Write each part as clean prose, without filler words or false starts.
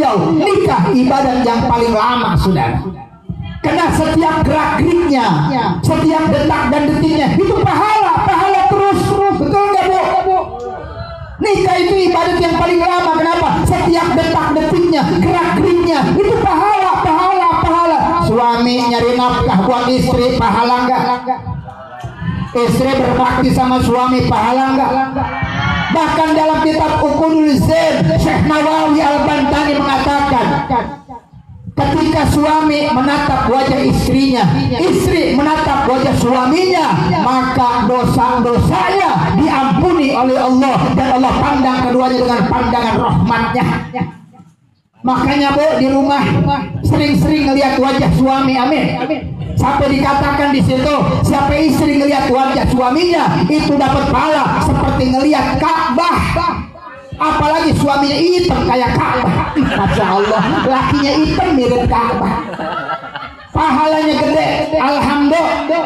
beliau, nikah ibadah yang paling lama, saudara. Karena setiap gerak-geriknya, setiap detak dan detiknya itu pahala terus. Betul nggak, Bu? Nikah itu ibadat yang paling lama. Kenapa? Setiap detak-detiknya, gerak-geriknya itu pahala. Suami nyari nafkah buat istri, pahala nggak? Istri berbakti sama suami, pahala nggak? Bahkan dalam kitab Uqudul Zain, Syekh Nawawi Al-Bantani mengatakan, ketika suami menatap wajah istrinya, istri menatap wajah suaminya, maka dosa-dosanya diampuni oleh Allah, dan Allah pandang keduanya dengan pandangan rahmatnya. Makanya, Bu, di rumah sering-sering ngelihat wajah suami, amin. Sampai dikatakan di situ, siapa istri ngelihat wajah suaminya itu dapat pahala seperti ngelihat Ka'bah. Apalagi suaminya hitam kayak Ka'bah. Masya Allah, lakinya hitam mirip Ka'bah. Pahalanya gede, alhamdulillah.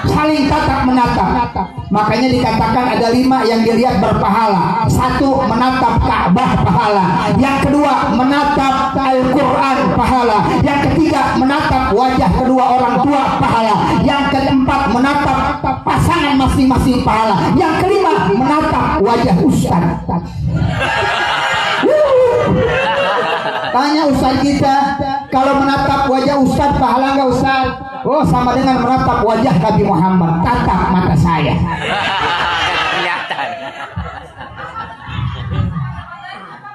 Saling tatap menatap. Makanya dikatakan ada 5 yang dilihat berpahala. 1, menatap Ka'bah, pahala. Yang kedua, menatap Al-Quran, pahala. Yang ketiga, menatap wajah kedua orang tua, pahala. Yang keempat, menatap pasangan masing-masing, pahala. Yang kelima, menatap wajah ustaz. Tanya ustaz kita, kalau menatap wajah ustaz pahala nggak ustaz? Oh, sama dengan menatap wajah Nabi Muhammad. Tatap mata saya.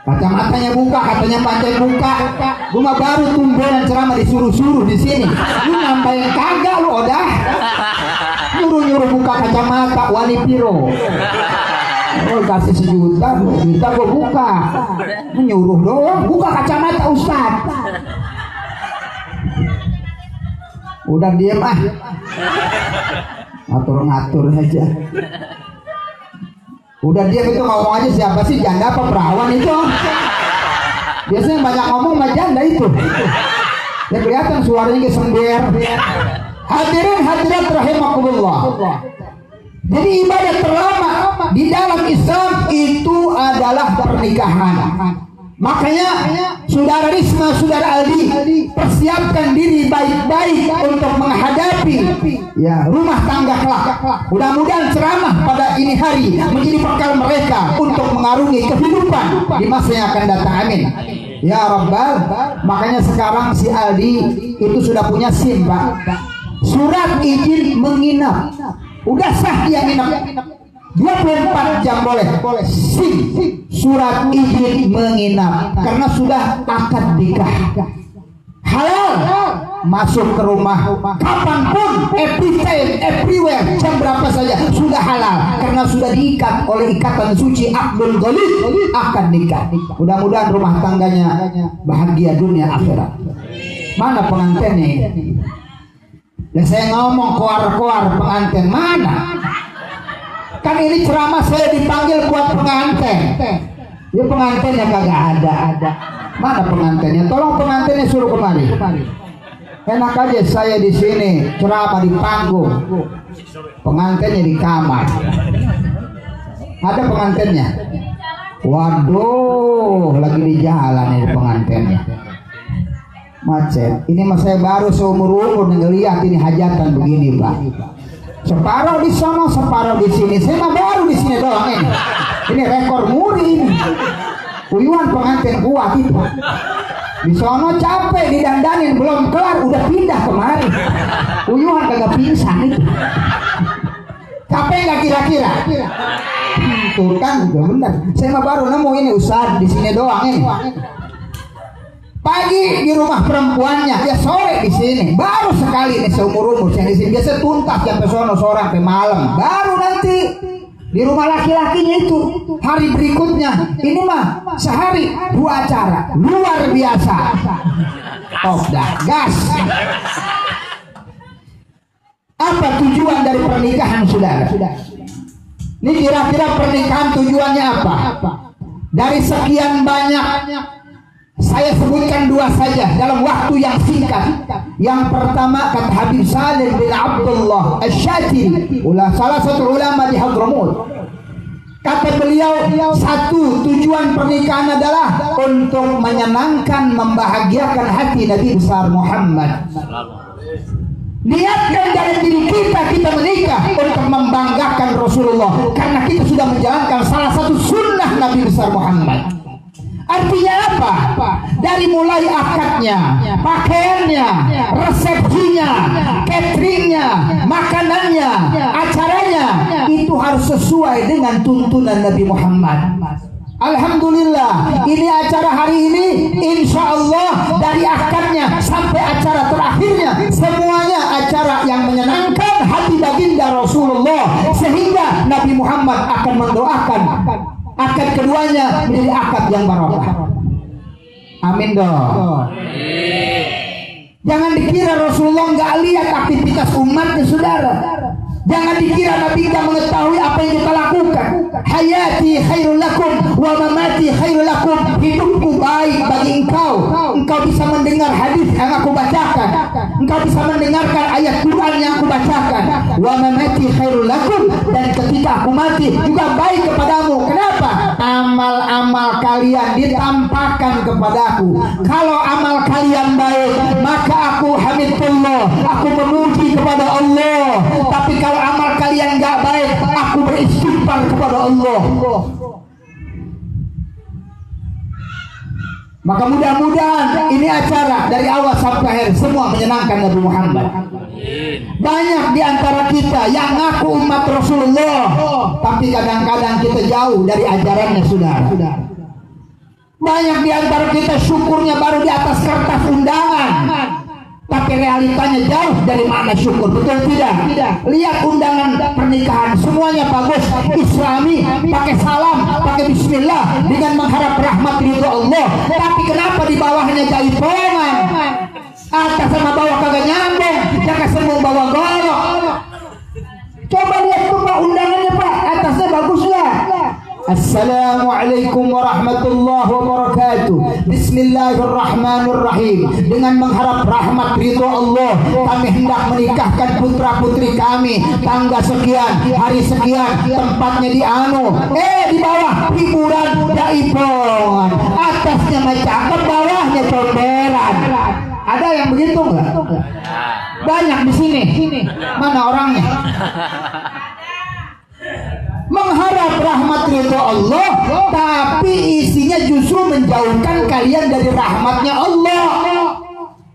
Kacamatanya buka, katanya pantai buka. Gua baru tumbelan ceramah disuruh-suruh di sini. Lu nambahin kagak lu, udah. Nyuruh-nyuruh buka kacamata wali piro. Oh, kasih sejuta gua buka. Menyuruh doang, buka kacamata ustaz. Udah diem ah. Ngatur-ngatur aja. Udah diem itu ngomong aja, siapa sih, janda apa perawan itu? Biasanya banyak ngomong sama janda itu. Ya kelihatan suaranya kesember. Hadirin hadirat rahimakumullah. Jadi ibadah terlama di dalam Islam itu adalah pernikahan. Makanya saudara Risma, saudara Aldi, persiapkan diri baik-baik untuk menghadapi rumah tangga kelak. Mudah-mudahan ceramah pada ini hari menjadi bekal mereka untuk mengarungi kehidupan di masa yang akan datang. Amin. Ya Rabbal. Makanya sekarang si Aldi itu sudah punya SIM, Pak. Surat izin menginap. Udah sah dia nginap. 24 jam boleh. SIM, surat izin menginap, karena sudah akad nikah. Halal masuk ke rumah kapanpun, everytime, everywhere, jam berapa saja sudah halal, karena sudah diikat oleh ikatan suci Akdul Ghalid, akad nikah. Mudah-mudahan rumah tangganya bahagia dunia akhirat. Mana pengantinnya? Dan saya ngomong koar-koar pengantin mana? Kan ini ceramah saya dipanggil buat pengantin. Ya pengantinnya kagak ada. Mana pengantinnya? Tolong pengantinnya suruh kemari. Enak aja saya di sini ceramah di panggung, pengantinnya di kamar. Ada pengantinnya? Waduh, lagi di jalan ini pengantinnya. Macet. Ini mas saya baru seumur-umur ngeliat ini hajatan begini, Pak. Separuh di sana, separuh di sini. Saya mah baru di sini doang ini. Ini rekor muri ini. Uyuan pengantin kuat itu. Di sana capek didandanin, belum kelar udah pindah kemari. Uyuan kagak pingsan itu. Capek nggak kira-kira? Tuh kan juga benar. Saya mah baru nemu ini Ustaz di sini doang ini. Pagi di rumah perempuannya, ya sore di sini. Baru sekali nih seumur-umur saya di sini. Biasa tuntas sampai sono sore sampai malam. Baru nanti di rumah laki-lakinya itu hari berikutnya. Ini mah sehari 2 acara luar biasa. Oh dah gas. Apa tujuan dari pernikahan, saudara? Ini kira-kira pernikahan tujuannya apa? Dari sekian banyak, saya sebutkan 2 saja dalam waktu yang singkat. Yang pertama, kata Habib Salim bin Abdullah Asy-Syatiri, salah satu ulama di Hadramut, Kata beliau, satu tujuan pernikahan adalah untuk menyenangkan, membahagiakan hati Nabi besar Muhammad. Niatkan dari diri kita menikah untuk membanggakan Rasulullah, karena kita sudah menjalankan salah satu sunnah Nabi besar Muhammad. Artinya apa? Dari mulai akadnya, pakaiannya, resepsinya, cateringnya, makanannya, acaranya, itu harus sesuai dengan tuntunan Nabi Muhammad. Alhamdulillah, ini acara hari ini, insya Allah dari akadnya sampai acara terakhirnya, semuanya acara yang menyenangkan hati baginda Rasulullah, sehingga Nabi Muhammad akan mendoakan akad keduanya menjadi akad yang barokah. Amin dong. Jangan dikira Rasulullah nggak lihat aktivitas umatnya, saudara. Jangan dikira Nabi tidak mengetahui apa yang kita lakukan. Hayati khairul lakum wa mamati khairul lakum. Hidupku baik bagi engkau. Engkau bisa mendengar hadis yang aku bacakan. Engkau bisa mendengarkan ayat Quran yang aku bacakan. Wa mamati khairul lakum. Dan ketika aku mati juga baik kepadamu. Kenapa? Amal-amal kalian ditampakkan kepadaku. Kalau amal kalian baik, maka aku hamidullah, aku memuji kepada Allah. Tapi kalau amal kalian gak baik, aku beristighfar kepada Allah. Maka mudah-mudahan ini acara dari awal sampai akhir semua menyenangkan Nabi Muhammad. Banyak di antara kita yang ngaku umat Rasulullah, tapi kadang-kadang kita jauh dari ajarannya, saudara. Banyak di antara kita syukurnya baru di atas kertas undangan, tapi realitanya jauh dari makna syukur. Betul tidak? Lihat undangan pernikahan, semuanya bagus, Islami, pakai salam, pakai bismillah, dengan mengharap rahmat ridho Allah. Tapi kenapa di bawahnya jaipongan? Atas sama bawah kagak nyambung, jangan semua bawa golok. Coba lihat tuh Pak undangannya Pak, atasnya bagus lah. Assalamualaikum warahmatullahi wabarakatuh. Bismillahirrahmanirrahim. Dengan mengharap rahmat ridho Allah, kami hendak menikahkan putra putri kami, tanggal sekian, hari sekian, tempatnya di anu. Di bawah hiburan jaipongan, atasnya cakep, bawahnya comberan. Ada yang begitu enggak? Banyak di sini. Mana orangnya? Mengharap rahmat ridho Allah, tapi isinya justru menjauhkan kalian dari rahmatnya Allah.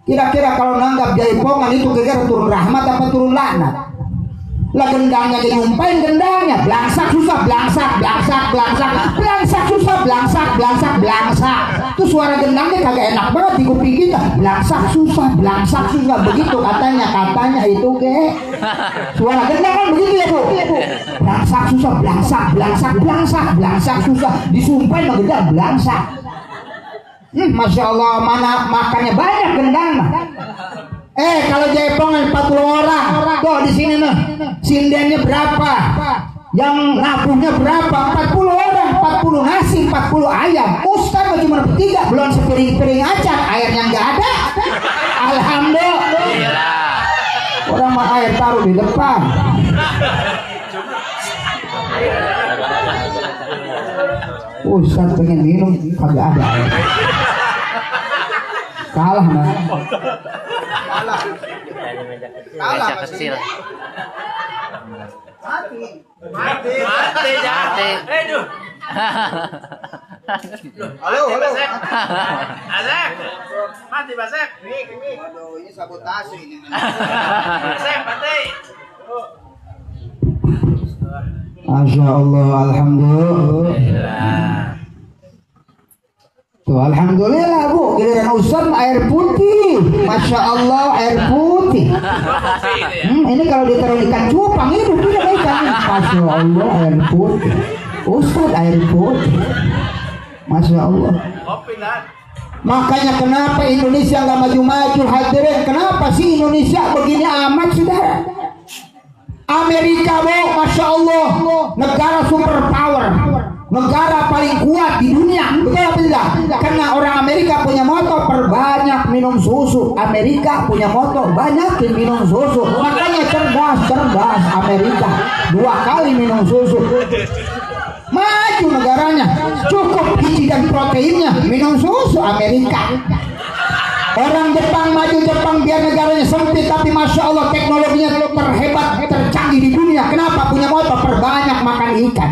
Kira-kira kalau nanggap jaipongan itu kira-kira turun rahmat apa turun laknat? Lah gendangnya diumpain, gendangnya belangsak susah, belangsak susah, belangsak. Itu suara gendangnya kagak enak banget di kuping kita. Belangsak susah. Begitu katanya itu ke. Suara gendang kan begitu ya Bu. Belangsak susah. Disumpain sama gendang belangsak. Masya Allah, mana makannya banyak gendang mah. Kalau jaipongan 40 orang, tuh di sini nih, sindennya berapa? Yang nabuhnya berapa? 40 orang, 40 nasi, 40 ayam. Ustaz cuma bertiga, belum sepiring-piring acar, airnya nggak ada. Alhamdulillah. Orang mah air taruh di depan. Ustaz pengen minum, kagak ada air. Kalah man. Kalah kecil. Mati. Aduh. Halo. Azek. Mati Basek. Aduh, ini sabotase ini. Basek, mati. Masya Allah, alhamdulillah. Tuh, alhamdulillah Bu, giliran Ustaz air putih. Masya Allah, air putih. Ini kalau ditaruh ikan cupang itu tidak ikan. Masya Allah, air putih. Ustaz air putih. Masya Allah. Makanya kenapa Indonesia nggak maju-maju, hadirin? Kenapa sih Indonesia begini amat, saudara? Amerika Bu, Masya Allah, negara superpower, negara paling kuat di dunia. Betul apa tidak? Karena orang Amerika punya moto, perbanyak minum susu. Amerika punya moto, banyakin minum susu. Makanya cerdas Amerika, 2 kali minum susu. Maju negaranya, cukup gizi dan proteinnya, minum susu Amerika. Orang Jepang maju, Jepang biar negaranya sempit, tapi masya Allah teknologinya terhebat, tercanggih di dunia. Kenapa? Punya motor, perbanyak makan ikan.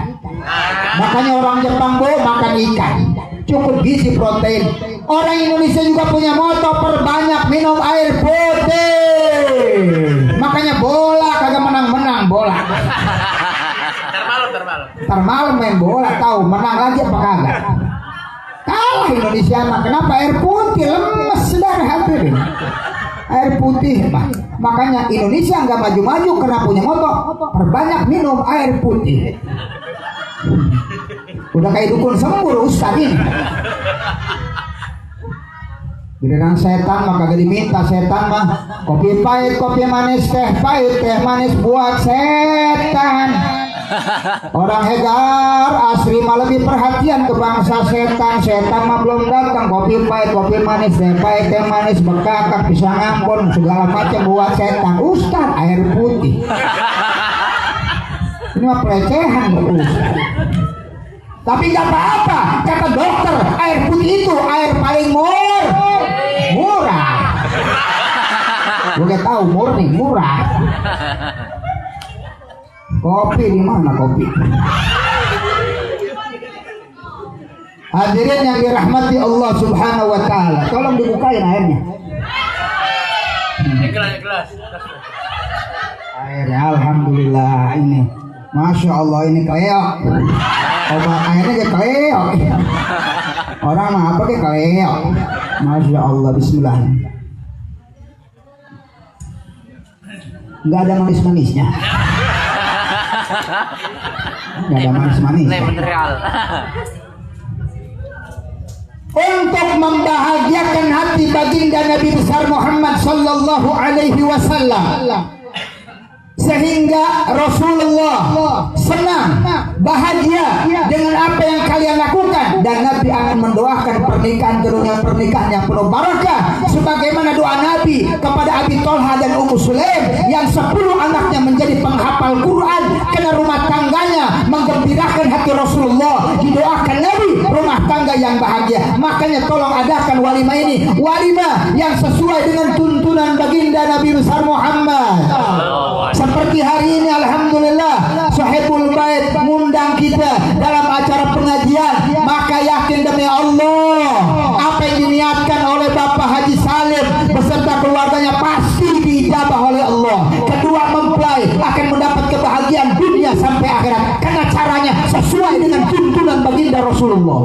Makanya orang Jepang makan ikan, cukup gizi protein. Orang Indonesia juga punya motor, perbanyak minum air putih. Makanya bola kagak menang-menang bola. Ntar malam main bola tahu menang lagi apa kagak? Kalah Indonesia mah. Kenapa? Air putih lemes saudara hadirin. Air putih mah. Makanya Indonesia nggak maju-maju karena punya motor, perbanyak minum air putih. Udah kayak dukun sembur ustaz ini. Giliran setan mah kagak diminta, setan mah kopi pahit, kopi manis, teh pahit, teh manis buat setan. Orang Hegar asli mah lebih perhatian ke bangsa setan. Setan mah belum datang, kopi pahit, kopi manis, teh pahit, teh manis, bekakak, pisang ambon, segala macam buat setan. Ustaz air putih. Ini mah pelecehan Ustaz. Tapi nggak apa-apa, kata dokter, air putih itu air paling murah. Gue tahu murni murah. Kopi di mana kopi? Hadirin yang dirahmati Allah Subhanahu wa taala, tolong dibukain airnya. Gelas. Airnya alhamdulillah ini. Masya Allah ini keok. Obat airnya kayak keok. Orang mah apa kayak keok. Masya Allah, bismillah. Nggak ada manis-manisnya. Nggak ada manis-manis. Untuk membahagiakan hati baginda Nabi besar Muhammad sallallahu alaihi wasallam, sehingga Rasulullah senang, bahagia dengan apa yang kalian lakukan, dan Nabi akan mendoakan pernikahan keduanya, pernikahan yang penuh barakah, sebagaimana doa Nabi kepada Abi Thalha dan Ummu Sulaim yang 10 anaknya menjadi penghafal Quran karena rumah tangganya menggembirakan hati Rasulullah. Didoakan Nabi rumah tangga yang bahagia. Makanya tolong adakan walimah ini, walimah yang sesuai dengan tuntunan baginda Nabi besar Muhammad. Seperti hari ini alhamdulillah Sahibul Bait mengundang kita dalam acara pengajian, maka yakin demi Allah apa yang diniatkan oleh Bapak Haji Salim beserta keluarganya pasti diijabah oleh Allah. Kedua mempelai akan mendapat kebahagiaan dunia sampai akhirat karena caranya sesuai dengan tuntunan baginda Rasulullah.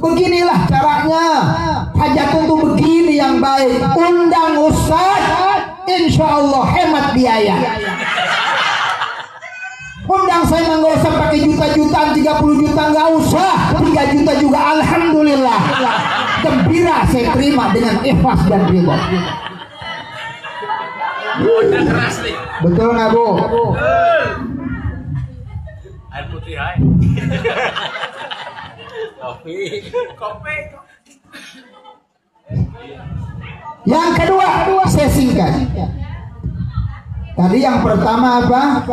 Beginilah caranya. Hajatun itu begini yang baik. Undang ustaz, insya Allah hemat biaya. Undang saya nggak usah pakai juta-jutaan, 30 juta nggak usah, 3 juta juga alhamdulillah. Gembira saya terima dengan ikhlas dan ridho. Betul nggak Bu? Air putih hai. Kopi. Yang kedua saya singkat. Tadi yang pertama apa?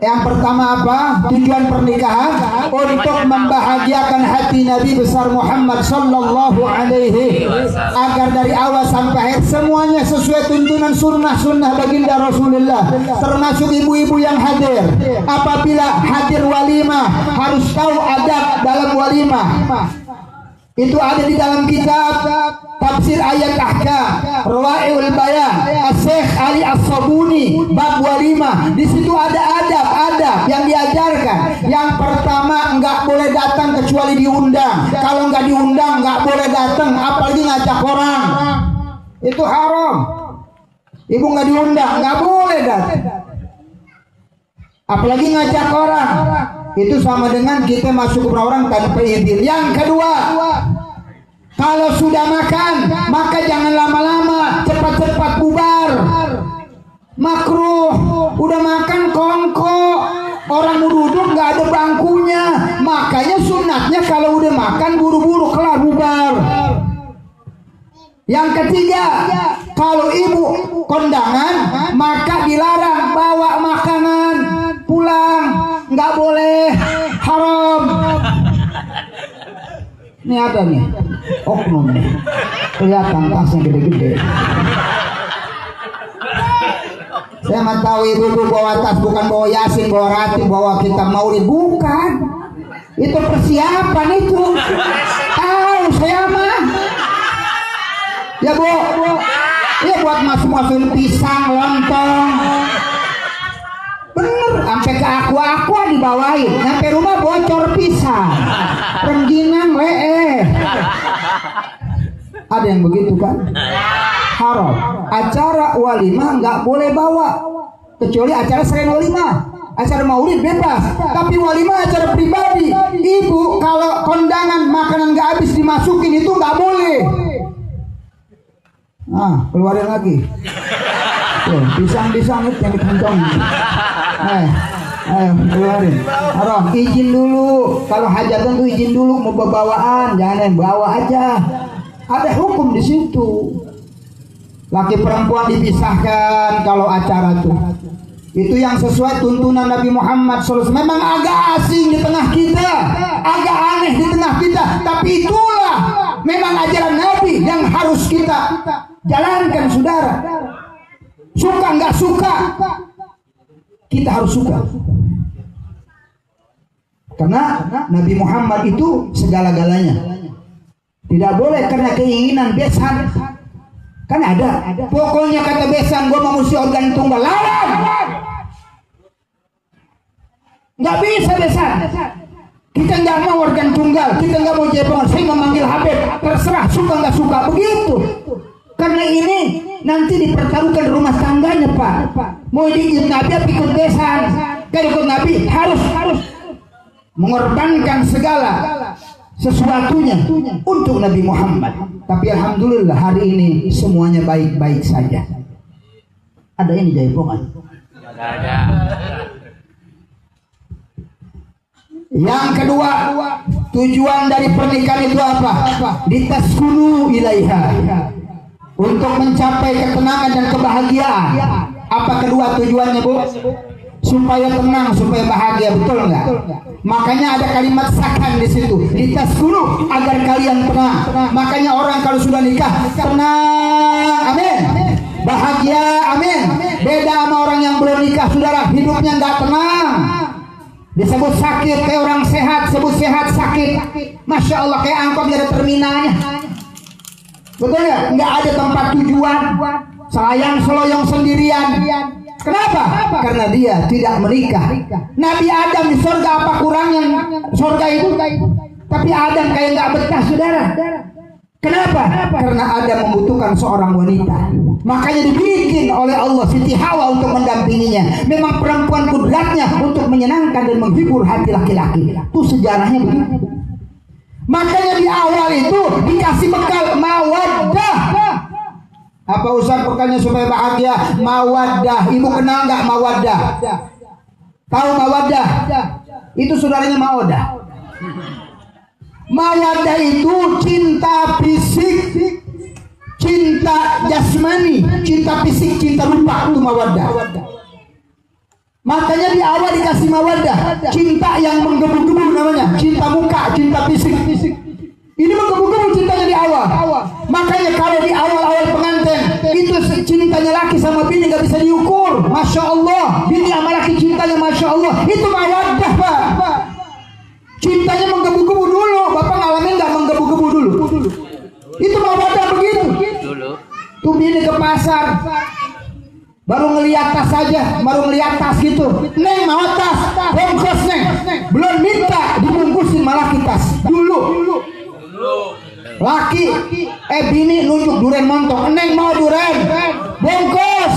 Yang pertama apa? Tujuan pernikahan untuk membahagiakan hati Nabi besar Muhammad sallallahu alaihi agar dari awal sampai akhir semuanya sesuai tuntunan sunnah baginda Rasulullah, termasuk ibu-ibu yang hadir. Apabila hadir walimah harus tahu adab dalam walimah. Itu ada di dalam kitab Tafsir Ayat Ahkam Rawa'iul Bayan Syekh Ali As-Sabuni bab walimah. Di situ ada adab yang diajarkan. Yang pertama, enggak boleh datang kecuali diundang. Kalau enggak diundang enggak boleh datang, apalagi ngajak orang. Itu haram. Ibu enggak diundang enggak boleh datang. Apalagi ngajak orang. Itu sama dengan kita masuk ke orang tanpa izin. Yang kedua, kalau sudah makan, maka jangan lama-lama, cepat-cepat bubar. Makruh, udah makan kongko, orang mau duduk nggak ada bangkunya. Makanya sunatnya kalau udah makan buru-buru kelar bubar. Yang ketiga, kalau ibu kondangan, maka dilarang bawa makanan pulang, nggak boleh. haram. Ini ada nih oknum nih, kelihatan tasnya gede-gede. Saya mah tahu ibu-ibu bawa tas bukan bawa yasin, bawa ratib, bawa kitab maulid, bukan. Itu persiapan itu. Tahu saya mah. Ya bu, ya buat masukin pisang, lontong. Bener, sampai ke aqua dibawain, sampai rumah bocor pisang, rengginang lee. Ada yang begitu kan? Haram. Acara walimah nggak boleh bawa, kecuali acara selain walimah. Acara maulid bebas, tapi walimah acara pribadi. Ibu kalau kondangan makanan nggak habis dimasukin itu nggak boleh. Ah, keluarin lagi. Pisang-pisang itu yang dikencong. Ayo keluarin. Haram. Izin dulu. Kalau hajatan tuh izin dulu, mau bawaan, jangan bawa aja. Ada hukum di situ. Laki perempuan dipisahkan kalau acara tuh. Itu yang sesuai tuntunan Nabi Muhammad SAW. Memang agak asing di tengah kita, agak aneh di tengah kita, tapi itulah memang ajaran Nabi yang harus kita jalankan, saudara. Suka nggak suka, kita harus suka. Karena Nabi Muhammad itu segala-galanya. Tidak boleh karena keinginan besan. Kan ada. Pokoknya kata besan, gue mau mesti organ tunggal, lawan. Nggak bisa besan. Kita nggak mau organ tunggal, kita nggak mau jebongan. Saya memanggil Habib, terserah suka nggak suka, begitu. Karena ini nanti dipertaruhkan rumah tangganya, Pak. Mau diikut Nabi apa ikut besan? Kalau ikut Nabi harus mengorbankan segala sesuatunya untuk Nabi Muhammad. Tapi alhamdulillah hari ini semuanya baik-baik saja. Ada ini jaipongan? Ada. Yang kedua, tujuan dari pernikahan itu apa? Ditaskunu ilaiha, untuk mencapai ketenangan dan kebahagiaan. Apa kedua tujuannya, Bu? Supaya tenang, supaya bahagia, betul nggak? Makanya ada kalimat sakan di situ, ditaskunu, agar kalian tenang. Makanya orang kalau sudah nikah tenang, amin, bahagia, amin. Beda sama orang yang belum nikah, saudara, hidupnya nggak tenang. Disebut sakit kayak orang sehat, sebut sehat sakit. Masya Allah, kayak angkot gak ada terminalnya. Betul ya? Nggak ada tempat tujuan. Sayang seloyong sendirian. Kenapa? Karena dia tidak menikah. Nabi Adam di surga apa kurangnya surga itu? Tapi Adam kayak nggak betah, saudara. Kenapa? Karena Adam membutuhkan seorang wanita. Makanya dibikin oleh Allah Siti Hawa untuk mendampinginya. Memang perempuan kudratnya untuk menyenangkan dan menghibur hati laki-laki. Itu sejarahnya begitu. Makanya di awal itu dikasih bekal mawaddah. Apa usaha bekalnya supaya bahagia? Mawaddah. Ibu kenal nggak mawaddah? Tahu mawaddah? Itu saudaranya mawaddah. Mawaddah itu cinta fisik, cinta jasmani, cinta fisik, cinta rupa, itu mawaddah. Makanya di awal dikasih mawaddah, cinta yang menggebu-gebu namanya, cinta muka, cinta fisik. Ini menggebu-gebu cintanya di awal. Makanya kalau di awal-awal pengantin itu cintanya laki sama bini nggak bisa diukur. Masya Allah, bini sama laki cintanya Masya Allah, itu mawaddah, Pak. Cintanya menggebu-gebu dulu. Bapak ngalamin nggak menggebu-gebu dulu? Itu mawaddah begitu. Tuh bini ke pasar, baru ngeliat tas saja, baru ngeliat tas gitu. Neng mau tas, bungkus neng. Belum minta dibungkusin malah tas. Dulu. Laki, bini nunjuk duren montong. Neng mau duren, bungkus.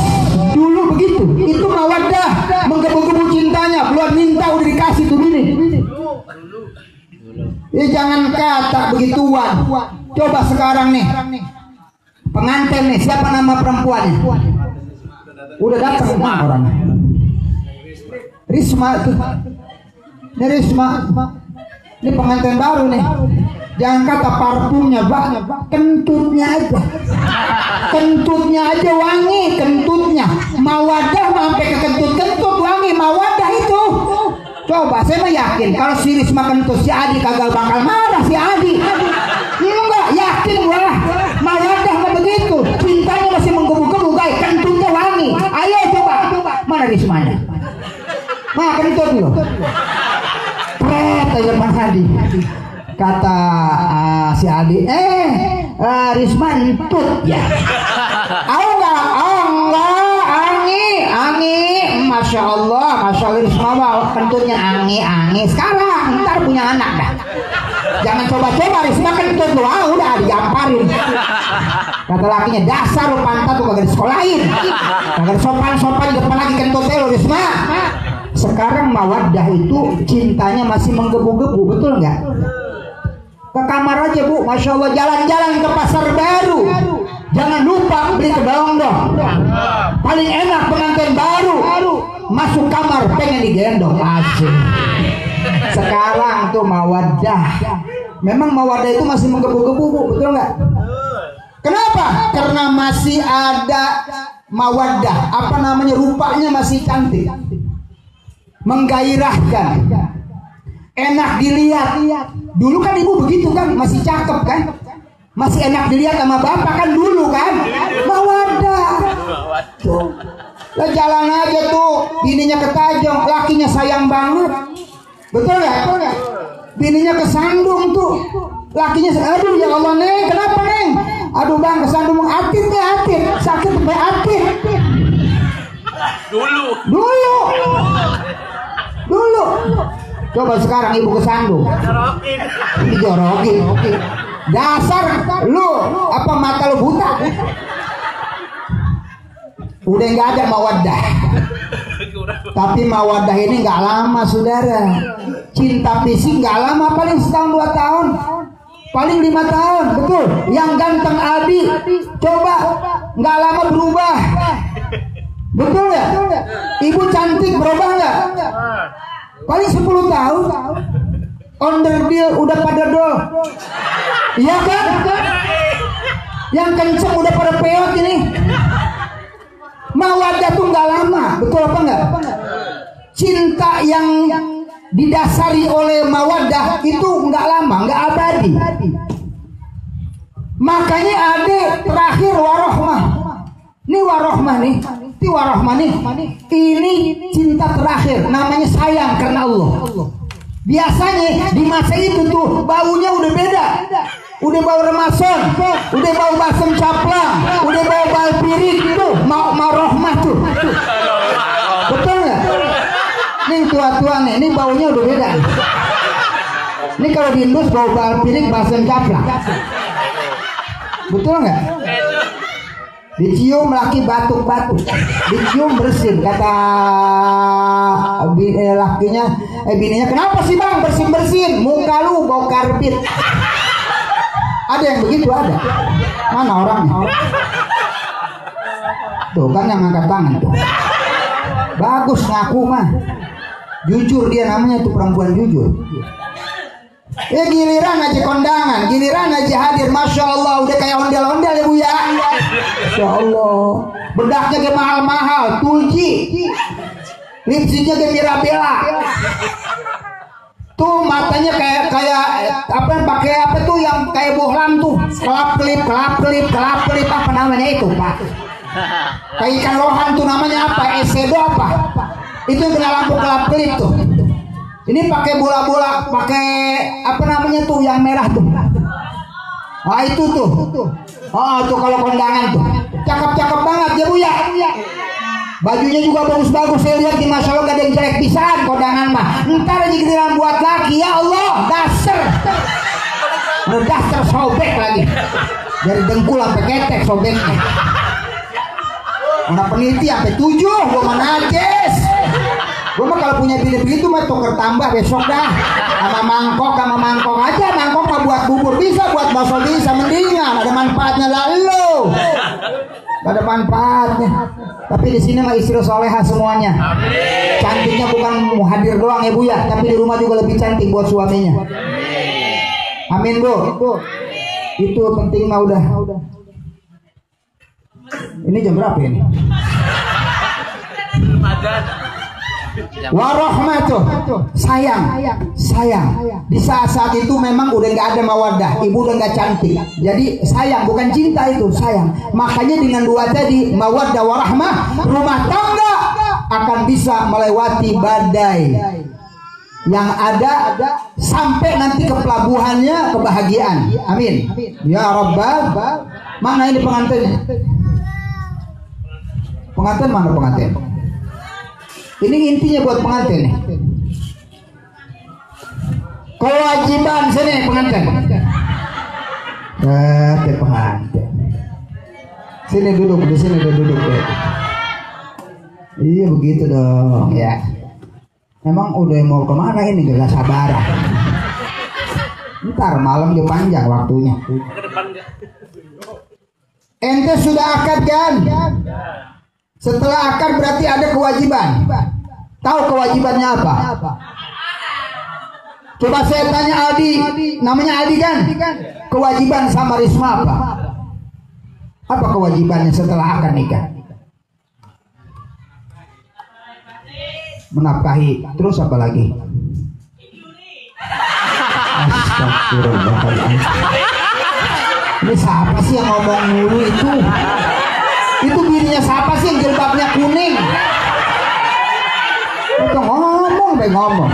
Dulu begitu. Itu mawaddah, menggebu-gebu cintanya. Belum minta udah dikasih tuh bini. Jangan kata begituan. Coba sekarang nih, pengantin nih, siapa nama perempuannya? Udah datang orang. Risma tuh. Ini Risma. Ini pengantin baru nih. Jangan kata parfumnya, Pak. Kentutnya aja. Kentutnya aja wangi, kentutnya. Mawaddah sampai ke kentut-kentut wangi, mawaddah itu. Coba saya mah yakin kalau si Risma kentut si Adi kagak bakal marah si Adi. Enggak yakin gua. Mawadah nggak begitu. Cintanya masih menggebu-gebu guys. Kentutnya wangi. Ayo coba. Mana Rismanya? Nah kentut lo. Pret aja Bang Adi. Kata si Adi, Risma entut ya. Enggak, Angi, Masya Allah Risma kentutnya Angi. Sekarang, ntar punya anak dah. Jangan coba-coba Risma kentut lu, udah digamparin. Kata lakinya, dasar lu pantat lu kagak disekolahin. Kagak sopan-sopan di depan lagi kentutnya lu Risma. Sekarang Mawaddah itu cintanya masih menggebu-gebu, betul nggak? Ke kamar aja Bu, Masya Allah, jalan-jalan ke pasar baru. Jangan lupa beli kedong dong. Paling enak pengantin baru. Masuk kamar pengen digendong aja. Sekarang tuh Mawaddah. Memang Mawaddah itu masih menggebu-gebu Bu, betul nggak? Kenapa? Karena masih ada Mawaddah. Apa namanya, rupanya masih cantik, menggairahkan, enak dilihat. Dulu kan ibu begitu kan, masih cakep kan, masih enak dilihat sama bapak kan dulu kan. Mawaddah tuh, lah jalan aja tuh, bininya ketajong, lakinya sayang banget, betul nggak? Bininya kesandung tuh, lakinya, aduh ya Allah Neng, kenapa Neng? Aduh Bang kesandung, atit sakit sampai atit. Dulu. Coba sekarang ibu kesandung. Dijorokin. Dasar lu, apa mata lu buta? Udah nggak ada Mawaddah. Tapi Mawaddah ini nggak lama saudara. Cinta fisik nggak lama, paling setahun 2 tahun, paling 5 tahun, betul. Yang ganteng Adi, coba nggak lama berubah, betul nggak? Ibu cantik berubah nggak? Paling 10 tahun. Onderdil udah pada dol. Iya kan? Yang kenceng udah pada peot ini. Mawaddah tuh nggak lama, betul apa nggak? Cinta yang didasari oleh Mawaddah itu nggak lama, nggak abadi. Makanya ada terakhir warohmah. Ini warohmah nih. Ini cinta terakhir, namanya sayang karena Allah. Biasanya di masa itu tuh baunya udah beda, udah bau remason, udah bau basem caplang, udah bau balpirik itu, mau rohmah tuh. Betul nggak? Nih tua-tua nih, ini baunya udah beda. Ini kalau di Indus bau balpirik, basem caplang. Betul nggak? Dicium laki batuk-batuk, dicium bersin, kata lakinya, bininya, kenapa sih Bang bersin-bersin, muka lu bau karbit. Ada yang begitu, ada. Mana orangnya? Tuh kan yang angkat tangan tuh. Bagus ngaku mah, jujur dia namanya tuh, perempuan jujur. Giliran aja kondangan, giliran aja hadir, Masya Allah, udah kayak ondel-ondel ya Bu ya. Masya Allah, bedaknya kayak mahal-mahal, Tulji, lipstiknya kayak Mirabella, tuh matanya kayak apa, pakai apa tuh yang kayak bohlam tuh, kelap-kelip, apa namanya itu Pak? Kayak ikan lohan tuh namanya apa? Esedo apa? Itu yang kena lampu kelap-kelip tuh. Ini pakai bola-bola, pakai apa namanya tuh yang merah tuh. Ah itu tuh. Oh tuh kalau kondangan tuh. Cakep-cakep banget ya Bu ya. Bajunya juga bagus-bagus, saya lihat di Masya Allah gak ada yang jelek pisan kondangan mah. Ntar aja giliran buat laki, ya Allah, dasar. Dasar sobek lagi. Dari dengkul sampai ketek sobeknya. Mana peniti sampai 7, gua mana najis. Gue mah kalau punya bini begitu mah tuker tambah besok dah, sama mangkok aja. Mangkok mah buat bubur bisa, buat bakso bisa, mendingan ada manfaatnya lalu. Ada manfaatnya. Tapi di sini mah istri soleha semuanya. Cantiknya bukan hadir doang ya Bu ya, tapi di rumah juga lebih cantik buat suaminya. Amin Bu. Itu penting mah udah. Ini jam berapa ini? Warahmatuh, sayang. Di saat itu memang udah nggak ada mawaddah, ibu udah nggak cantik. Jadi sayang, bukan cinta itu, sayang. Makanya dengan dua tadi, mawaddah warahmah, rumah tangga akan bisa melewati badai yang ada sampai nanti ke pelabuhannya kebahagiaan. Amin. Ya Rabbal. Mana ini pengantin? Pengantin mana pengantin? Ini intinya buat pengantin nih. Kewajiban sini pengantin. Pengantin. Sini duduk, di sini duduk. Iya begitu dong ya. Emang udah mau kemana ini, gak sabaran. Ntar malam dia panjang waktunya. Ente sudah akad kan? Setelah akad berarti ada kewajiban. Tahu kewajibannya apa? Coba saya tanya Aldi, namanya Aldi kan? Kewajiban sama Risma apa? Apa kewajibannya setelah akad nikah? Menafkahi. Terus apa lagi? Astagfirullahaladzim. Ini siapa sih yang ngomong mulu itu? Itu bininya siapa sih yang jilbabnya kuning? Itu ngomong.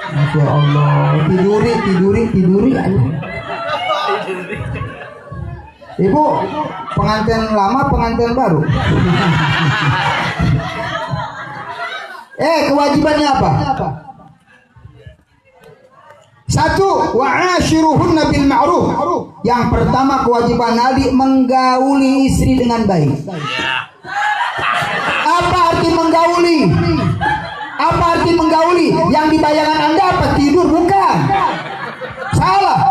Masya Allah, tiduri. Ibu, pengantin lama, pengantin baru. Kewajibannya apa? Satu, wa'ashiruhunna bil ma'ruf. Yang pertama kewajiban Nabi menggauli istri dengan baik. Apa arti menggauli? Yang di bayangan Anda apa? Tidur? Bukan. Salah.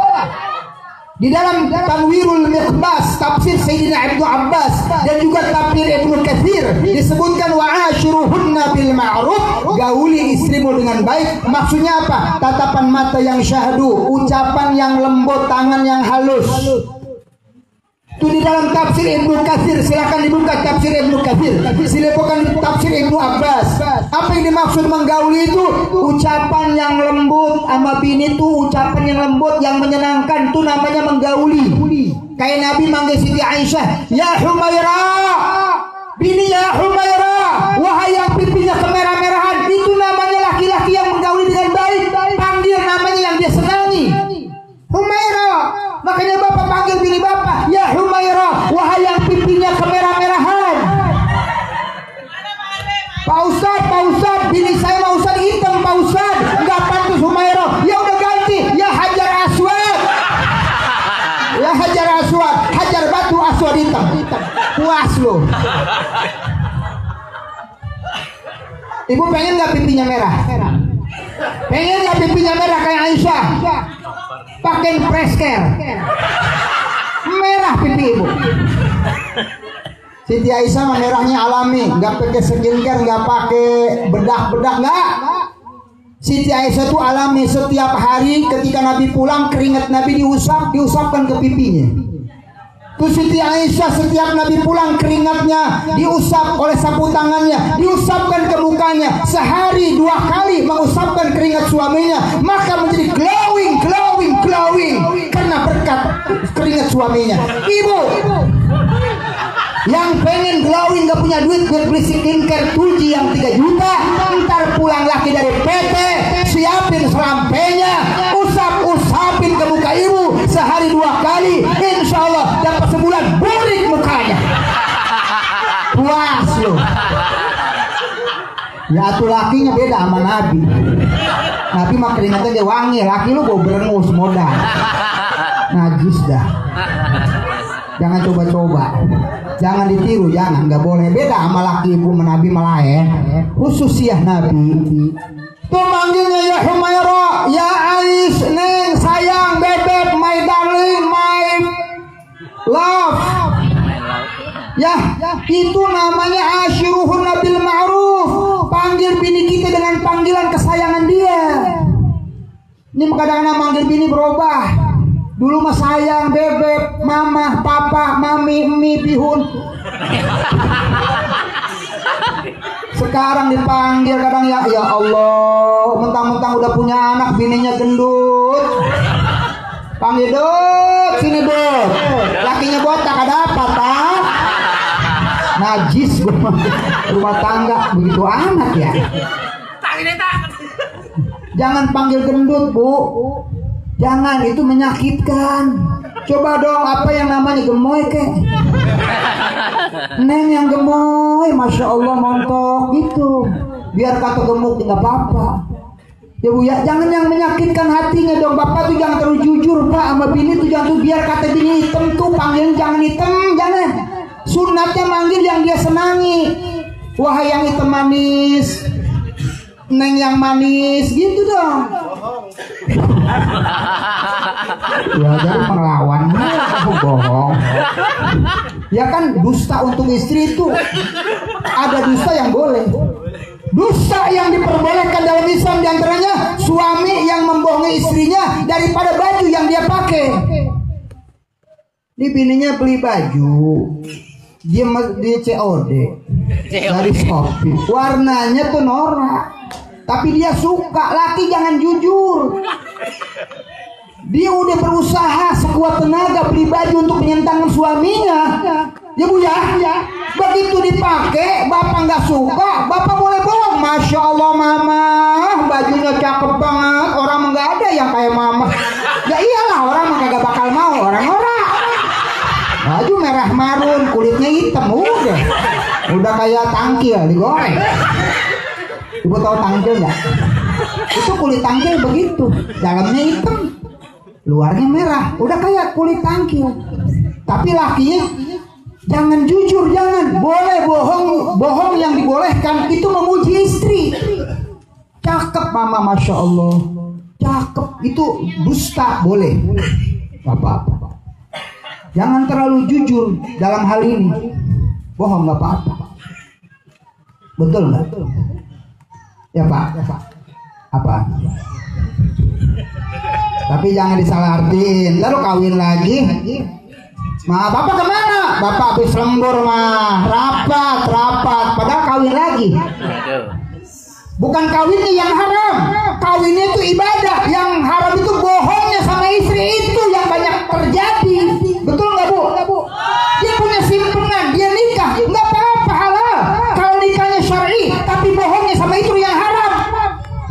Di dalam Tanwirul Miqbas, tafsir Sayyidina Ibnu Abbas dan juga tafsir Ibnu Katsir disebutkan wa'ashiruhunna bil ma'ruf, gauli istrimu dengan baik. Maksudnya apa? Tatapan mata yang syahdu, ucapan yang lembut, tangan yang halus. Itu di dalam tafsir Ibnu Katsir. Silakan dibuka tafsir Ibnu Katsir. Silakan tafsir Ibnu Abbas. Apa yang dimaksud menggauli itu? Ucapan yang lembut sama bini itu, ucapan yang lembut yang menyenangkan, itu namanya menggauli. Kayak Nabi manggil Siti Aisyah, ya Humaira, bini ya Humaira, wahai yang pipinya kemerah-merahan. Itu namanya laki-laki yang menggauli dengan baik. Panggil namanya yang dia senangi, Humaira. Makanya bapak panggil bini bapak, ya Humaira, wahai yang pipinya kemerah-merahan. Pak Ustad, bini saya mau Ustad hitam, Pak Ustad, nggak pantas Humaira. Ya udah ganti, ya Hajar Aswad. Ya Hajar Aswad, Hajar batu aswad hitam. Puas lo. Ibu pengen nggak pipinya merah? Pengen nggak pipinya merah kayak Aisyah? Pakai presker merah pipi ibu. Siti Aisyah merahnya alami, nggak pakai skincare, nggak pakai bedak, nggak. Siti Aisyah itu alami. Setiap hari ketika Nabi pulang, keringat Nabi diusapkan ke pipinya. Terus Siti Aisyah setiap Nabi pulang, keringatnya diusap oleh sapu tangannya, diusapkan ke mukanya. Sehari 2 kali mengusapkan keringat suaminya, maka menjadi glowing karena berkat keringat suaminya. Ibu yang pengen glowing, gak punya duit buat beli skincare Tuji yang 3 juta, ntar pulang laki dari PT, siapin serampenya, usapin ke muka ibu sehari 2 kali, insya Allah dapat sebulan burik mukanya. Puas lo. Ya tuh lakinya beda sama Nabi. Nabi mah keringatnya dia wangi, laki lu bau berengus modal. Najis dah. Jangan coba-coba. Jangan ditiru, jangan, nggak boleh. Beda sama laki ibu Nabi malah ya. Khusus ya Nabi. Tuh manggilnya ya Humaira, ya Ais, Neng, sayang, bebek, my darling, my love. Ya, itu namanya asyiruhunna bil ma'ruf. Panggil bini kita dengan panggilan kesayangan dia. Ini kadang-kadang manggil bini berubah. Dulu mah sayang, bebek, mama, papa, mami, emi, bihun. Sekarang dipanggil kadang ya Allah, mentang-mentang udah punya anak bininya gendut. Panggil Dut, sini Dut. Lakinya botak ada apa tak? Najis gua rumah tangga begitu amat ya. Jangan panggil gendut Bu. Jangan, itu menyakitkan. Coba dong apa yang namanya gemoy kek. Neng yang gemoy, masya Allah montok gitu. Biar kata gemuk nggak apa-apa. Ya Bu ya, jangan yang menyakitkan hatinya dong. Bapak tuh jangan terlalu jujur Pak sama bini tuh, jangan tuh biar kata bini hitam tuh panggilin jangan hitam, jangan. Sunatnya manggil yang dia senangi. Wahai yang hitam manis, Neng yang manis, gitu dong. Ya jadi melawan, aku bohong. Ya kan dusta untuk istri itu ada dusta yang boleh. Dusta yang diperbolehkan dalam Islam diantaranya suami yang membohongi istrinya daripada baju yang dia pakai. Di bininya beli baju, dia COD dari Shopee, warnanya tuh norak, tapi dia suka. Laki jangan jujur. Dia udah berusaha sekuat tenaga beli baju untuk menyenangkan suaminya. Ya Bu ya, begitu dipakai bapak nggak suka, bapak boleh bohong. Masya Allah mama, bajunya cakep banget. Orang nggak ada yang kayak mama. Ya iyalah, orang nggak bakal mau, orang-orang. Baju merah marun, kulitnya hitam, udah kayak tangkil digoreng. Ibu tahu tangkil nggak? Itu kulit tangkil begitu, dalamnya hitam, luarnya merah, udah kayak kulit tangkil. Tapi lakinya jangan jujur, jangan. Boleh bohong yang dibolehkan itu memuji istri. Cakep mama, masya Allah, cakep, itu dusta boleh, apa-apa. Jangan terlalu jujur dalam hal ini. Bohong nggak apa-apa. Betul nggak? Ya Pak. Apa? Tapi jangan disalahartiin. Lalu kawin lagi. Ma, bapak kemana? Bapak habis lembur mah, rapat. Padahal kawin lagi. Bukan kawinnya yang haram. Kawinnya itu ibadah. Yang haram itu bohongnya sama istri, itu yang banyak terjadi. Betul nggak Bu? Dia punya simpenan, dia nikah, nggak apa-apa, halal. Kalau nikahnya syar'i, tapi bohongnya sama itu yang haram.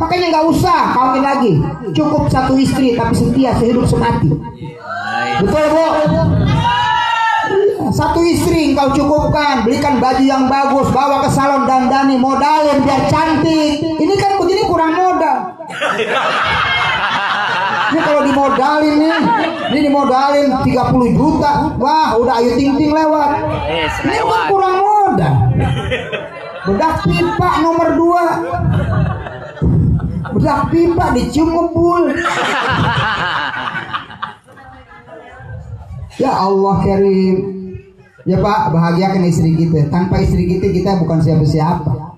Makanya nggak usah kawin lagi. Cukup satu istri tapi setia sehidup semati. Betul Bu? Satu istri engkau cukupkan, belikan baju yang bagus, bawa ke salon, dandani, modalin biar cantik. Ini kan begini kurang modal. Ini kalau dimodalin nih, ini dimodalin 30 juta, wah udah Ayu Ting Ting lewat. Ini kan kurang modal. Bedak pipa nomor 2, bedak pipa dicium ngebul. Ya Allah Karim. Ya Pak, bahagiakan istri kita. Tanpa istri kita bukan siapa-siapa.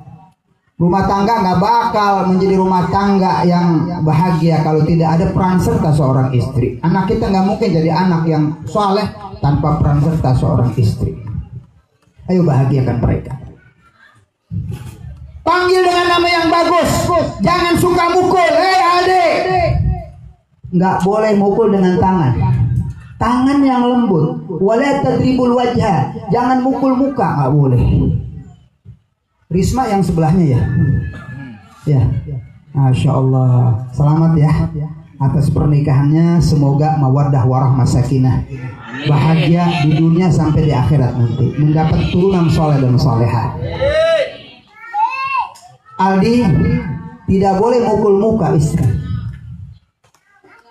Rumah tangga nggak bakal menjadi rumah tangga yang bahagia kalau tidak ada peran serta seorang istri. Anak kita nggak mungkin jadi anak yang soleh tanpa peran serta seorang istri. Ayo bahagiakan mereka. Panggil dengan nama yang bagus. Jangan suka mukul. Adik. Nggak boleh mukul dengan tangan. Tangan yang lembut. Wala tadribul wajha. Jangan mukul muka, nggak boleh. Risma yang sebelahnya ya. Ya. Masya Allah. Selamat ya atas pernikahannya. Semoga mawaddah warahmah sakinah. Bahagia di dunia sampai di akhirat nanti. Mendapat turunan soleh dan solehah. Aldi, tidak boleh mukul muka istri.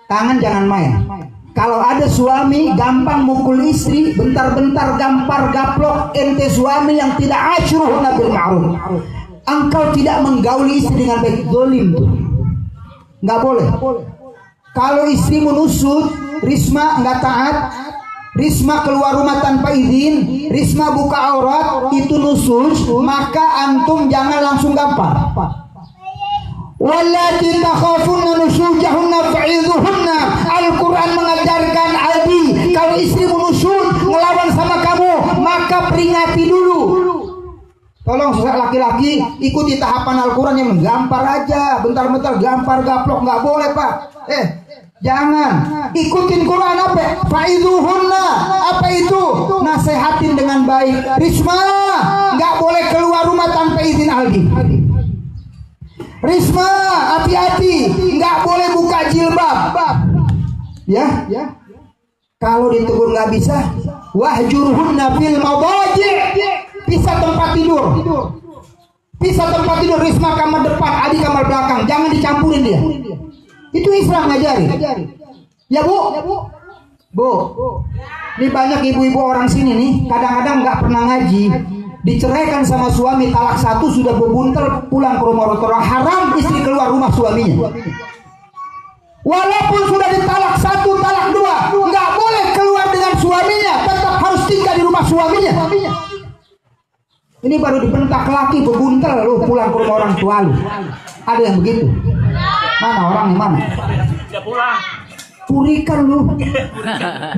Tangan jangan main. Kalau ada suami gampang mukul istri, bentar-bentar gampar gaplok, ente suami yang tidak asyruh bil ma'ruf. Engkau tidak menggauli istri dengan baik, zalim tuh. Enggak boleh. Kalau istri menusuk, Risma enggak taat, Risma keluar rumah tanpa izin, Risma buka aurat, itu nusuk, maka antum jangan langsung gampar. Wallati takhafuna nusujahunna fa'idhuhunna. Al-Quran mengajarkan Aldi, kalau istri menusuk ngelawan sama kamu, maka peringati dulu. Tolong laki-laki ikuti tahapan Al-Quran yang gampar aja, bentar-bentar gampar gaplok nggak boleh Pak. Jangan ikutin Quran apa? Faizuhunna, apa itu? Nasehatin dengan baik. Risma nggak boleh keluar rumah tanpa izin Aldi. Risma hati-hati, nggak boleh buka jilbab. Ya. Kalau ditegur nggak bisa, wahjurhunna fil madaji'. Pisah tempat tidur. Pisah tempat tidur. Risma kamar depan, Adi kamar belakang. Jangan dicampurin dia. Itu Islam ngajari. Ya Bu. Bu. Ini banyak ibu-ibu orang sini nih, kadang-kadang nggak pernah ngaji, diceraikan sama suami, talak 1, sudah berbuntel, pulang ke rumah orang, haram istri keluar rumah suaminya. Walaupun sudah ditalak 1, talak 2, nggak boleh keluar dengan suaminya, tetap harus tinggal di rumah suaminya. Ini baru dibentak laki berbuntel, lu pulang ke rumah orang tua lu. Ada yang begitu? Mana orangnya mana? Tidak pulang. Purikan lu.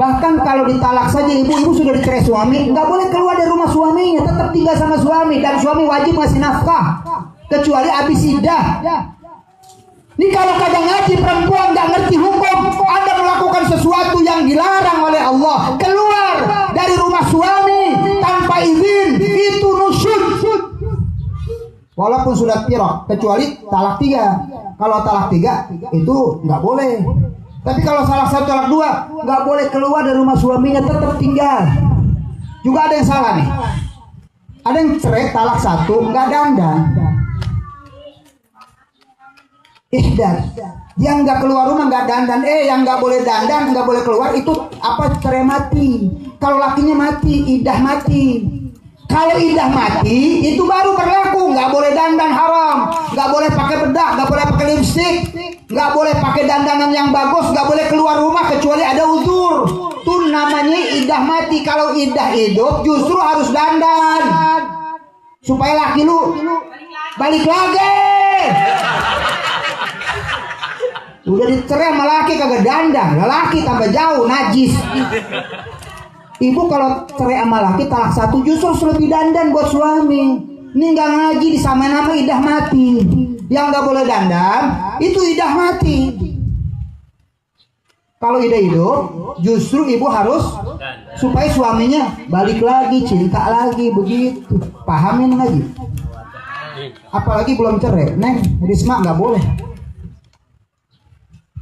Bahkan kalau ditalak saja, ibu-ibu sudah dicerai suami, nggak boleh keluar dari rumah suaminya, tetap tinggal sama suami, dan suami wajib ngasih nafkah kecuali habis iddah. Ini kalau kagak ngaji, perempuan nggak ngerti hukum, Anda melakukan sesuatu yang dilarang oleh Allah, keluar dari rumah suami tanpa izin, itu nusyud. Walaupun sudah pirok, kecuali talak 3. Kalau talak 3 itu nggak boleh. Tapi kalau salah 1 talak 2, nggak boleh keluar dari rumah suaminya, tetap tinggal. Juga ada yang salah nih. Ada yang cerai talak 1 nggak dandan. Ihdad. Yang nggak keluar rumah nggak dandan. Yang nggak boleh dandan, nggak boleh keluar itu apa? Cerai mati. Kalau lakinya mati, iddah mati. Kalau iddah mati, itu baru berlaku. Nggak boleh dandan, haram. Nggak boleh pakai bedak, nggak boleh pakai lipstik, nggak boleh pakai dandanan yang bagus, nggak boleh keluar rumah kecuali ada uzur. Itu namanya iddah mati. Kalau iddah hidup, justru harus dandan supaya laki lu balik lagi. Udah dicerai sama laki kagak dandan, laki tambah jauh najis. Ibu kalau cerai sama laki talak 1 justru lebih dandan buat suami. Ini nggak ngaji disamain sama iddah mati. Yang nggak boleh dandan itu iddah mati. Kalau iddah hidup justru ibu harus supaya suaminya balik lagi, cinta lagi, begitu. Pahamin ngaji. Apalagi belum cerai, Neng Risma nggak boleh.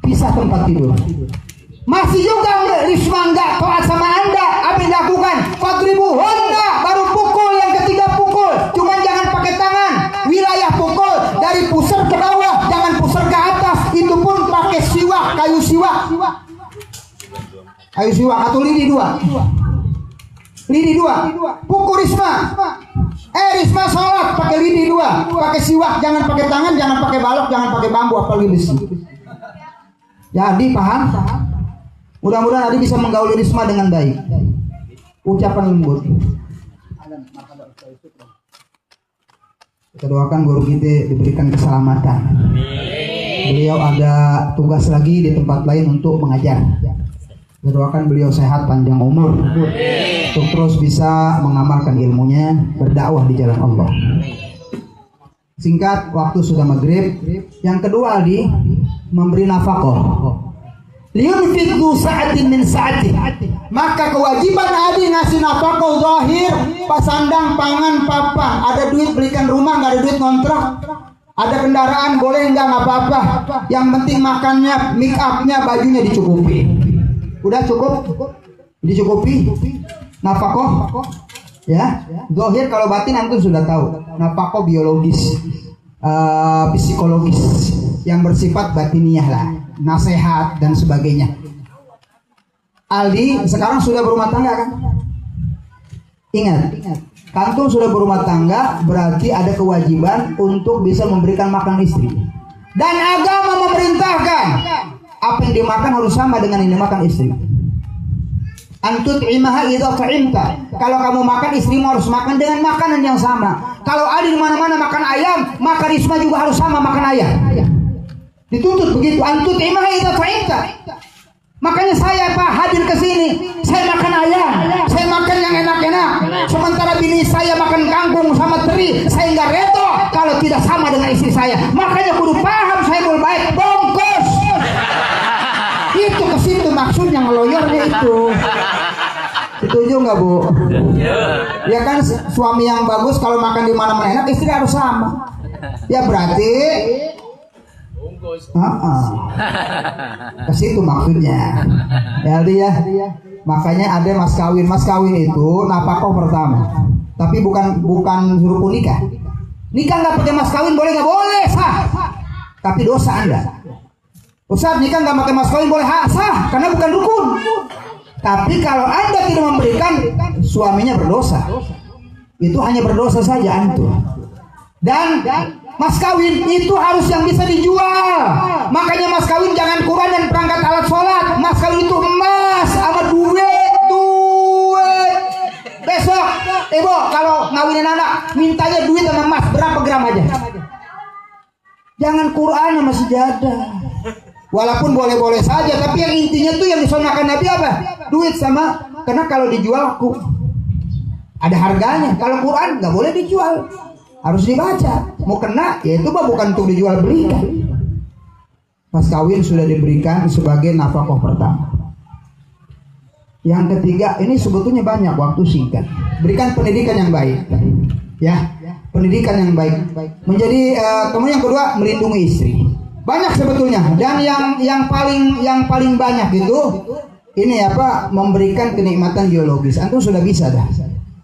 Pisah tempat tidur. Masih juga Risma nggak taat sama Anda, apa yang dilakukan? Fadribuhunna, baru pukul, yang ketiga pukul. Cuman jangan pakai tangan. Wilayah pukul dari pusar ke bawah, jangan pusar ke atas. Itu pun pakai siwak, kayu siwak. Kayu siwak atau lidi 2. Lidi 2. Pukul Risma. Risma sholat pakai lidi 2, pakai siwak, jangan pakai tangan, jangan pakai balok, jangan pakai bambu apalagi besi. Jadi paham? Mudah-mudahan Adi bisa menggauli Risma dengan baik. Ucapan lembut. Kita doakan guru kita diberikan keselamatan. Beliau ada tugas lagi di tempat lain untuk mengajar. Kita doakan beliau sehat, panjang umur, untuk terus bisa mengamalkan ilmunya, berdakwah di jalan Allah. Singkat, waktu sudah maghrib. Yang kedua Adi, memberi nafkah. Liyunfiq dzu sa'atin min sa'ati. Maka kewajiban Adi ngasih nafkah zahir, pasandang, pangan, papan. Ada duit belikan rumah, nggak ada duit ngontrak. Ada kendaraan boleh nggak apa-apa. Yang penting makannya, make upnya, bajunya dicukupi. Udah cukup? Dicukupi. Nafkah. Ya, zahir. Kalau batin antum sudah tahu. Nafkah biologis, psikologis, yang bersifat batiniah lah, nasihat dan sebagainya. Aldi sekarang sudah berumah tangga kan? Ingat, kantum sudah berumah tangga, berarti ada kewajiban untuk bisa memberikan makan istri. Dan agama memerintahkan apa yang dimakan harus sama dengan yang dimakan istri. Antut imaha idza ta'imta. Kalau kamu makan, istrimu harus makan dengan makanan yang sama. Kalau ada di mana-mana makan ayam, maka Risma juga harus sama makan ayam. Dituntut begitu. Antut imaha idza ta'imta. Makanya saya Pak hadir ke sini, saya makan ayam, saya makan yang enak-enak. Sementara bini saya makan kangkung sama teri, sama dengan istri saya. Makanya kudu paham saya mau baik bongkos. Itu ke situ maksudnya ngeloyornya itu. Setuju nggak Bu? Ya kan suami yang bagus kalau makan di mana-mana enak, istri harus sama. Ya berarti ke situ maksudnya. Ya dia. Makanya ada mas kawin itu nafkah pertama. Tapi bukan suruh nikah. Nikah nggak pakai mas kawin boleh nggak boleh sah. Tapi dosa Anda. Ustaz nikah nggak pakai mas kawin boleh sah karena bukan rukun. Tapi kalau Anda tidak memberikan, suaminya berdosa. Itu hanya berdosa saja antum. Dan mas kawin itu harus yang bisa dijual. Makanya mas kawin jangan Quran dan perangkat alat sholat. Mas kawin itu emas sama duit. Besok, Ibu kalau ngawinin anak mintanya duit sama emas berapa gram aja. Jangan Quran sama sejadah. Walaupun boleh-boleh saja, tapi yang intinya tuh yang disunahkan Nabi apa? Duit sama, karena kalau dijual aku ada harganya. Kalau Quran nggak boleh dijual, harus dibaca. Mau kena, ya itu bukan untuk dijual belikan. Mas kawin sudah diberikan sebagai nafkah pertama. Yang ketiga, ini sebetulnya banyak, waktu singkat. Berikan pendidikan yang baik, ya, pendidikan yang baik. Menjadi kemudian yang kedua, melindungi istri. Banyak sebetulnya, dan yang paling banyak itu ini apa? Memberikan kenikmatan biologis. Antum sudah bisa dah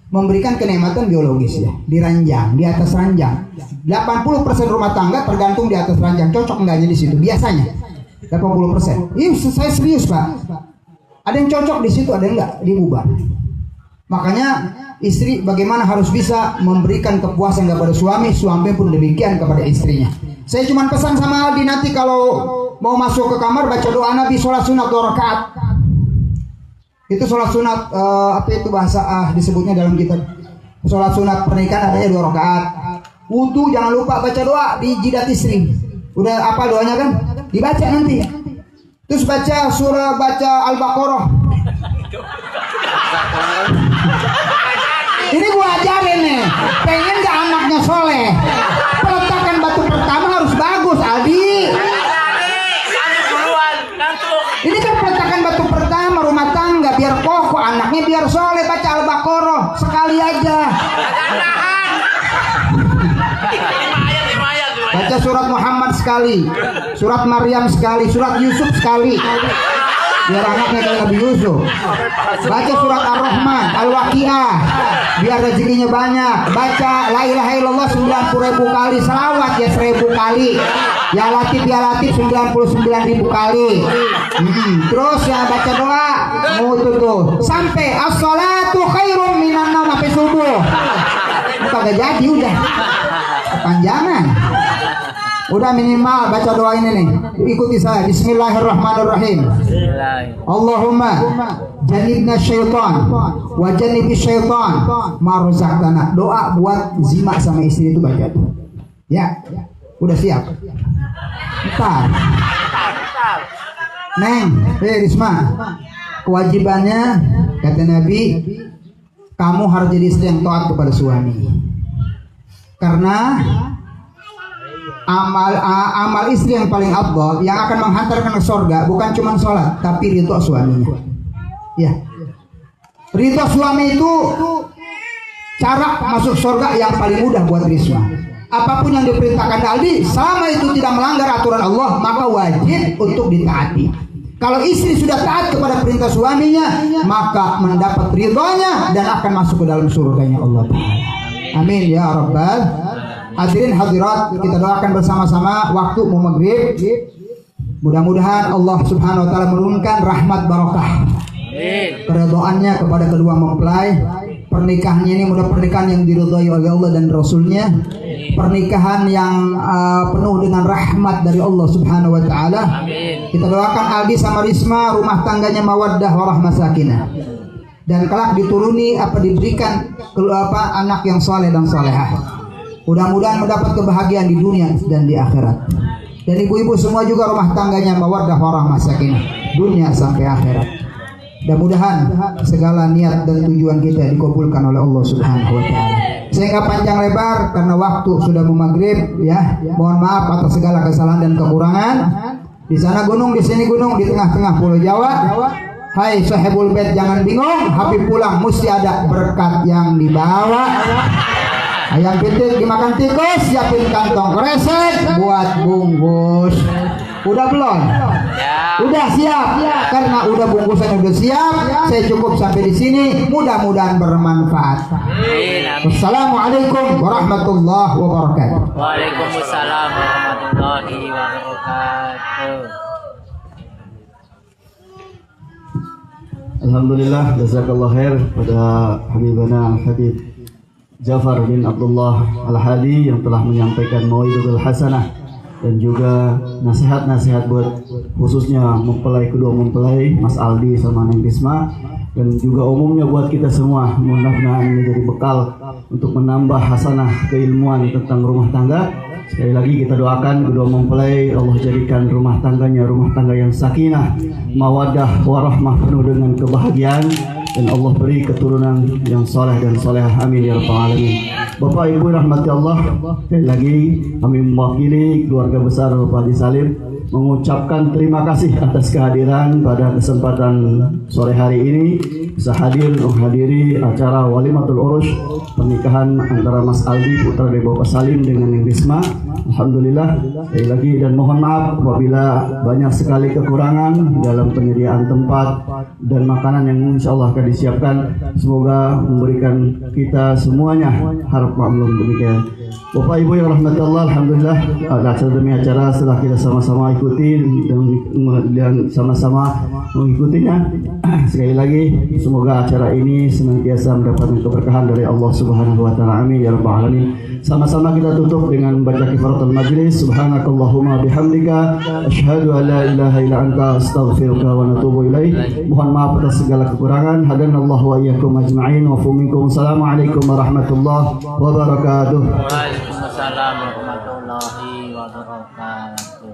memberikan kenikmatan biologis ya, di ranjang, di atas ranjang. 80% rumah tangga tergantung di atas ranjang. Cocok enggaknya di situ biasanya 80%. Ini saya serius Pak. Ada yang cocok di situ, ada yang enggak, diubah. Makanya istri bagaimana harus bisa memberikan kepuasan kepada suami, suami pun demikian kepada istrinya. Saya cuma pesan sama Aldi, nanti kalau mau masuk ke kamar baca doa Nabi, sholat sunat 2 rakaat. Itu sholat sunat apa itu bahasa disebutnya dalam kitab. Sholat sunat pernikahan adanya 2 rakaat. Wudu jangan lupa baca doa di jidat istri. Udah apa doanya kan? Dibaca nanti. Terus baca Al-Baqarah. Ini gua ajarin nih. Pengen gak anaknya soleh? Peletakan batu pertama harus bagus, Aldi. Ini kan peletakan batu pertama rumah tangga biar kokoh, anaknya biar soleh. Baca Al-Baqarah sekali aja. Baca surat Muhammad sekali, surat Maryam sekali, surat Yusuf sekali. Biar anaknya kayak Nabi Yusuf. Baca surat Ar-Rahman, Al-Waqiah, biar rezekinya banyak. Baca la ilaha illallah 90.000 kali, selawat ya 1.000 kali. Ya Latif 99.000 kali. Terus ya baca doa tuh sampai as-salatu khairum minan naum sampai subuh. Kagak jadi udah. Panjangan. Udah minimal baca doa ini nih. Ikuti saya. Bismillahirrahmanirrahim. Allahumma janibna syaitan wa janibis syaitan ma razaqtana. Doa buat zina sama istri itu baca. Ya. Udah siap? Bentar. Neng, Risma. Kewajibannya kata Nabi, kamu harus jadi istri yang taat kepada suami. Karena amal istri yang paling afdal yang akan menghantarkan ke surga bukan cuma sholat tapi ridho suaminya. Ya, ridho suami itu cara masuk surga yang paling mudah buat Risma. Apapun yang diperintahkan Aldi, selama itu tidak melanggar aturan Allah, maka wajib untuk ditaati. Kalau istri sudah taat kepada perintah suaminya, maka mendapat ridhonya dan akan masuk ke dalam surganya Allah Ta'ala. Amin ya Rabbal. Hadirin hadirat, kita doakan bersama-sama waktu mau maghrib. Mudah-mudahan Allah Subhanahu wa taala menurunkan rahmat barokah. Keridhaannya kepada kedua mempelai. Pernikahannya ini mudah pernikahan yang diridhai oleh Allah dan Rasulnya. Pernikahan yang penuh dengan rahmat dari Allah Subhanahu wa taala. Kita doakan Aldi sama Risma rumah tangganya mawaddah warahmah sakinah. Dan kelak dituruni diberikan anak yang saleh dan salehah. Mudah-mudahan mendapat kebahagiaan di dunia dan di akhirat. Dan ibu-ibu semua juga rumah tangganya mawaddah warahmah sakinah dunia sampai akhirat. Mudah-mudahan segala niat dan tujuan kita dikabulkan oleh Allah Subhanahu wa taala. Sehingga panjang lebar karena waktu sudah mau maghrib ya. Mohon maaf atas segala kesalahan dan kekurangan. Di sana gunung, di sini gunung, di tengah-tengah Pulau Jawa. Hai sahibul bait, jangan bingung, Habib pulang mesti ada berkat yang dibawa. Ayam pitik dimakan tikus, siapin kantong kresek buat bungkus. Udah belum? Udah siap. Karena udah bungkusan udah siap, saya cukup sampai di sini. Mudah-mudahan bermanfaat. Wassalamualaikum warahmatullahi wabarakatuh. Waalaikumsalam warahmatullahi wabarakatuh. Alhamdulillah, jazakallah khair pada Habibana Habib Ja'far bin Abdullah Al-Hadi yang telah menyampaikan mau'izatul hasanah dan juga nasihat-nasihat buat khususnya kedua mempelai Mas Aldi sama Neng Risma, dan juga umumnya buat kita semua. Mudah-mudahan menjadi bekal untuk menambah hasanah keilmuan tentang rumah tangga. Sekali lagi kita doakan kedua mempelai, Allah jadikan rumah tangganya rumah tangga yang sakinah, mawaddah, warahmah, penuh dengan kebahagiaan, dan Allah beri keturunan yang soleh dan solehah. Amin ya rabbal alamin. Bapak Ibu rahmati Allah, sekali lagi kami mewakili keluarga besar Bapak Haji Salim mengucapkan terima kasih atas kehadiran pada kesempatan sore hari ini, bisa hadir menghadiri acara Walimatul Urus pernikahan antara Mas Aldi putra dari Bapak Salim dengan Neng Risma. Alhamdulillah, sekali lagi, dan mohon maaf apabila banyak sekali kekurangan dalam penyediaan tempat dan makanan yang insya Allah akan disiapkan. Semoga memberikan kita semuanya harap maklum demikian. Bapak Ibu yang rahmati Allah, alhamdulillah acara demi acara setelah kita sama-sama ikuti dan sama-sama mengikutinya. Sekali lagi semoga acara ini senantiasa mendapatkan keberkahan dari Allah Subhanahu wa taala. Amin ya rabbal alamin. Sama-sama kita tutup dengan membaca kifaratul majlis. Subhanakallahumma bihamdika asyhadu an la ilaha illa anta astaghfiruka wa natubu ilaik. Mohon maaf atas segala kekurangan. Hadanallahu wa iyyakum ajma'in wa minkum. Assalamualaikum warahmatullahi wabarakatuh. Waalaikumsalam warahmatullahi wabarakatuh.